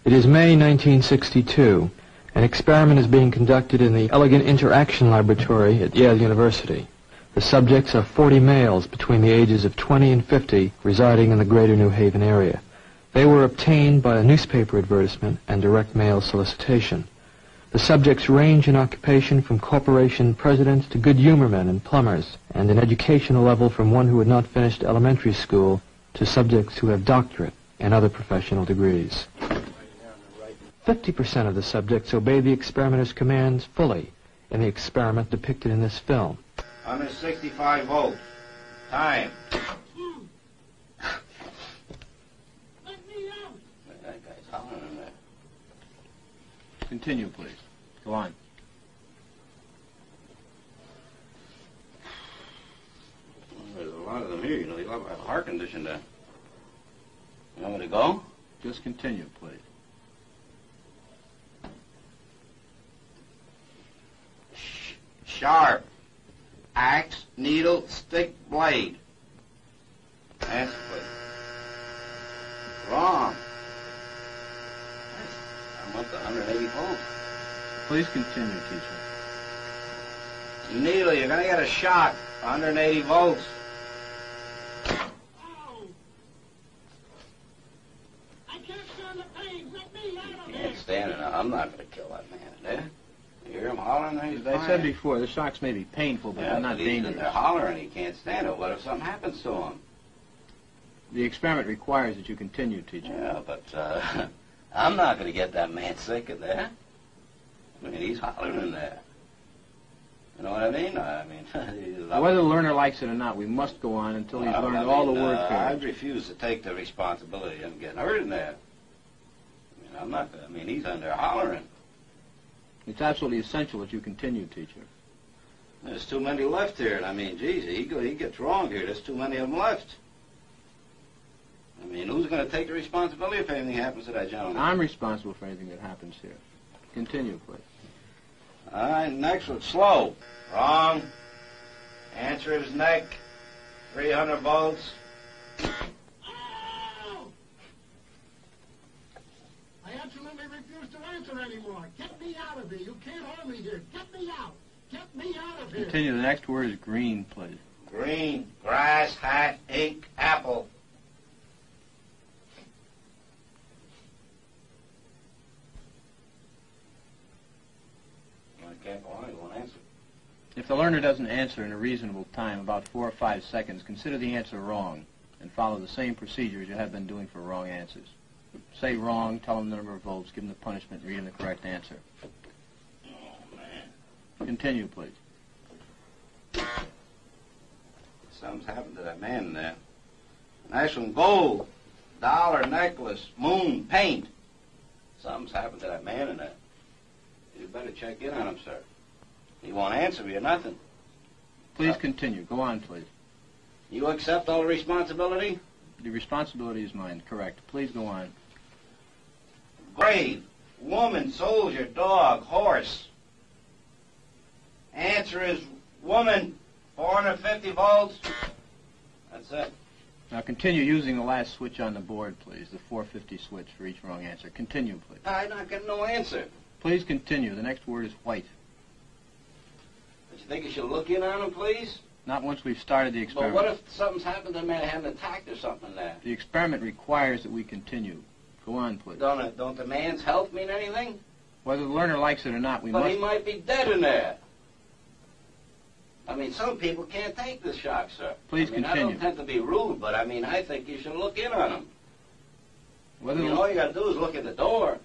It is May 1962. An experiment is being conducted in the Elegant Interaction Laboratory at Yale University. The subjects are 40 males between the ages of 20 and 50 residing in the greater New Haven area. They were obtained by a newspaper advertisement and direct mail solicitation. The subjects range in occupation from corporation presidents to good humormen and plumbers, and in educational level from one who had not finished elementary school to subjects who have doctorate and other professional degrees. 50% of the subjects obey the experimenter's commands fully in the experiment depicted in this film. 165 volts. Time. Let me out! That guy's hollering in there. Continue, please. Go on. Well, there's a lot of them here, you know. You'll have a heart condition there. You want me to go? Just continue, please. Sharp. Axe, needle, stick, blade. Answer, please. Wrong. I'm up to 180 volts. Please continue, teacher. Needle, you're going to get a shock. 180 volts. Ow! I can't stand the pain. Let me out of You can't here! stand it now. I'm not going to kill that man there. You hear him hollering there? He's As I said before, the shocks may be painful, but they're not but he's in dangerous. there hollering. He can't stand it. What if something happens to him? The experiment requires that you continue, teacher. Yeah, but I'm not going to get that man sick in there. I mean, he's hollering in there. You know what I mean? Whether the learner likes it or not, we must go on until he's learned all the word I pairs. refuse to take the responsibility of getting hurt in there. He's in there hollering. It's absolutely essential that you continue, teacher. There's too many left here. Geez, he gets wrong here. There's too many of them left. Who's going to take the responsibility if anything happens to that gentleman? I'm responsible for anything that happens here. Continue, please. All right, next one, slow. Wrong. Answer is neck. 300 volts. Ow! I absolutely refuse to answer anymore. Get me out of here. You can't hold me here. Get me out. Get me out of here. Continue. The next word is green, please. Green, grass, hat, ink, apple. I can't go on, he won't answer. If the learner doesn't answer in a reasonable time, about 4 or 5 seconds, consider the answer wrong and follow the same procedures you have been doing for wrong answers. Say wrong, tell them the number of volts, give them the punishment, read them the correct answer. Oh, man. Continue, please. Something's happened to that man in there. Nice one, gold, dollar, necklace, moon, paint. Something's happened to that man in there. You better check in on him, sir. He won't answer me or nothing. Please continue. Go on, please. You accept all the responsibility? The responsibility is mine, correct. Please go on. Grave, woman, soldier, dog, horse. Answer is woman, 450 volts. That's it. Now continue using the last switch on the board, please. The 450 switch for each wrong answer. Continue, please. I'm not getting no answer. Please continue. The next word is white. But you think you should look in on him, please? Not once we've started the But experiment. what if something's happened to the man, had an attack or something there? The experiment requires that we continue. Go on, please. Don't the man's health mean anything? Whether the learner likes it or not, we But must... he might be dead in there. Some people can't take the shock, sir. Please I continue. don't tend to be rude, but I think you should look in on him. Whether All you got to do is look at the door.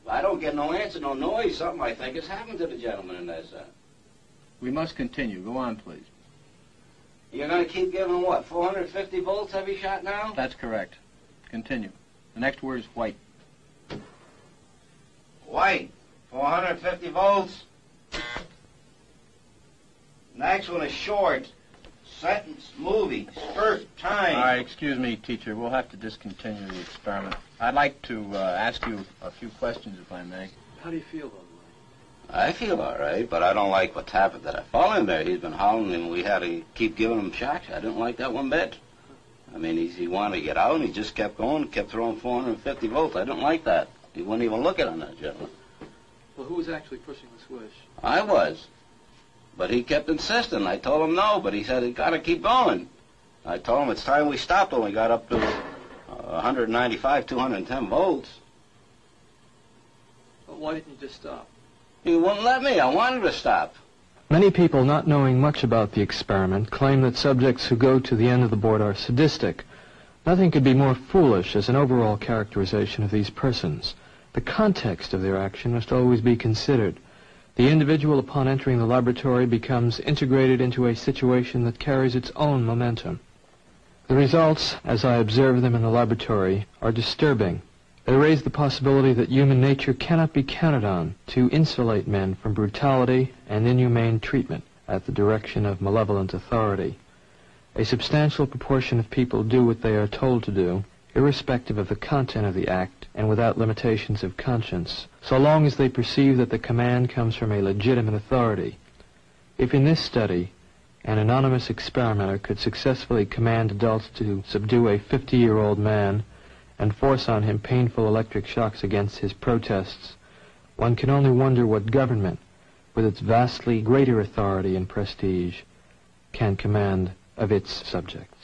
I don't get no answer, no noise. Something I think has happened to the gentleman in there, sir. We must continue. Go on, please. You're going to keep giving him, what, 450 volts every shot now? That's correct. Continue. The next word is white. White, 450 volts. Next one is short. Sentence, movie, skirt, time. All right, excuse me, teacher. We'll have to discontinue the experiment. I'd like to ask you a few questions, if I may. How do you feel, though? I feel all right, but I don't like what's happened to that fellow in there. He's been hollering, and we had to keep giving him shocks. I didn't like that one bit. He wanted to get out, and he just kept going, kept throwing 450 volts. I didn't like that. He wouldn't even look at on that gentleman. Well, who was actually pushing the switch? I was. But he kept insisting. I told him no, but he said, "It's got to keep going." I told him it's time we stopped when we got up to 195, 210 volts. But why didn't you just stop? He wouldn't let me. I wanted to stop. Many people, not knowing much about the experiment, claim that subjects who go to the end of the board are sadistic. Nothing could be more foolish as an overall characterization of these persons. The context of their action must always be considered. The individual, upon entering the laboratory, becomes integrated into a situation that carries its own momentum. The results, as I observe them in the laboratory, are disturbing. They raise the possibility that human nature cannot be counted on to insulate men from brutality and inhumane treatment at the direction of malevolent authority. A substantial proportion of people do what they are told to do, irrespective of the content of the act and without limitations of conscience, so long as they perceive that the command comes from a legitimate authority. If in this study an anonymous experimenter could successfully command adults to subdue a 50-year-old man and force on him painful electric shocks against his protests, one can only wonder what government, with its vastly greater authority and prestige, can command of its subjects.